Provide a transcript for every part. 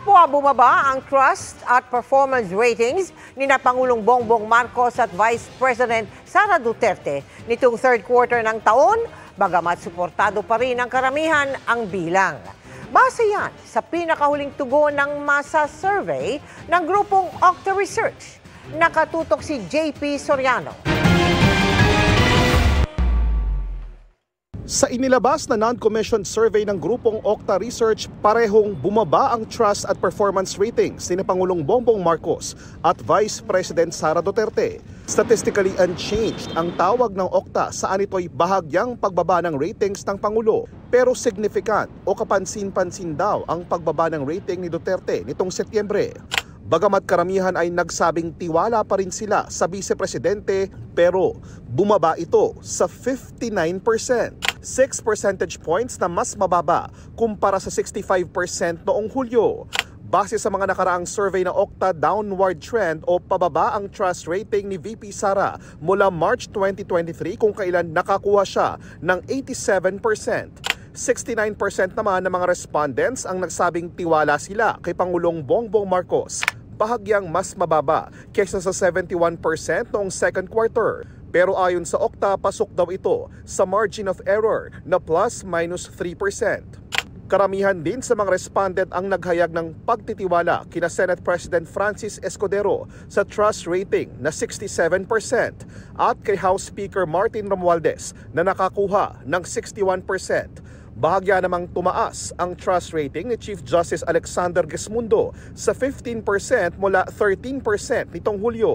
Kapwa bumaba ang trust at performance ratings ni na Pangulong Bongbong Marcos at Vice President Sara Duterte nitong third quarter ng taon, bagamat suportado pa rin ang karamihan ang bilang. Base yan sa pinakahuling tugon ng masa survey ng grupong Okta Research. Nakatutok si JP Soriano. Sa inilabas na non-commissioned survey ng grupong Okta Research, parehong bumaba ang trust at performance ratings ni Pangulong Bongbong Marcos at Vice President Sara Duterte. Statistically unchanged ang tawag ng Okta, saan ito'y bahagyang pagbaba ng ratings ng Pangulo. Pero significant o kapansin-pansin daw ang pagbaba ng rating ni Duterte nitong Setyembre. Bagamat karamihan ay nagsabing tiwala pa rin sila sa Vice Presidente, pero bumaba ito sa 59%. 6 percentage points na mas mababa kumpara sa 65% noong Hulyo. Base sa mga nakaraang survey ng Okta, downward trend o pababa ang trust rating ni VP Sara mula March 2023 kung kailan nakakuha siya ng 87%. 69% naman ng mga respondents ang nagsabing tiwala sila kay Pangulong Bongbong Marcos, bahagyang mas mababa kaysa sa 71% noong second quarter. Pero ayon sa Okta, pasok daw ito sa margin of error na plus-minus 3%. Karamihan din sa mga respondent ang naghayag ng pagtitiwala kina Senate President Francis Escudero sa trust rating na 67% at kay House Speaker Martin Romualdez na nakakuha ng 61%. Bahagya namang tumaas ang trust rating ni Chief Justice Alexander Gesmundo sa 15% mula 13% nitong Hulyo.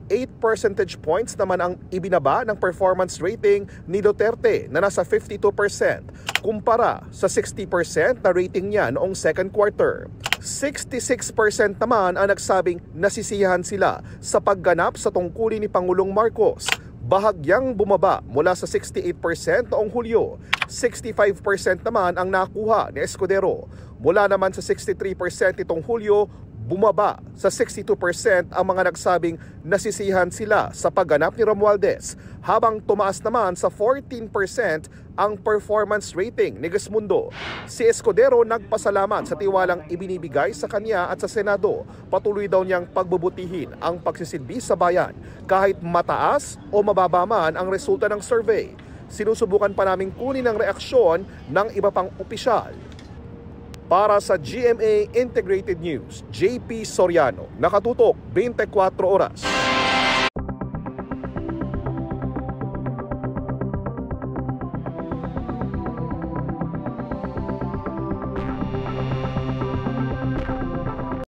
8 percentage points naman ang ibinaba ng performance rating ni Duterte na nasa 52% kumpara sa 60% na rating niya noong second quarter. 66% naman ang nagsabing nasisiyahan sila sa pagganap sa tungkulin ni Pangulong Marcos, bahagyang bumaba mula sa 68% noong Hulyo. 65% naman ang nakuha ni Escudero. Mula naman sa 63% itong Hulyo, bumaba sa 62% ang mga nagsabing nasisihan sila sa pagganap ni Romualdez, habang tumaas naman sa 14% ang performance rating ni Gesmundo. Si Escudero nagpasalamat sa tiwalang ibinibigay sa kanya at sa Senado. Patuloy daw niyang pagbubutihin ang pagsisilbi sa bayan kahit mataas o mababa man ang resulta ng survey. Sinusubukan pa naming kunin ang reaksyon ng iba pang opisyal. Para sa GMA Integrated News, JP Soriano, nakatutok 24 oras.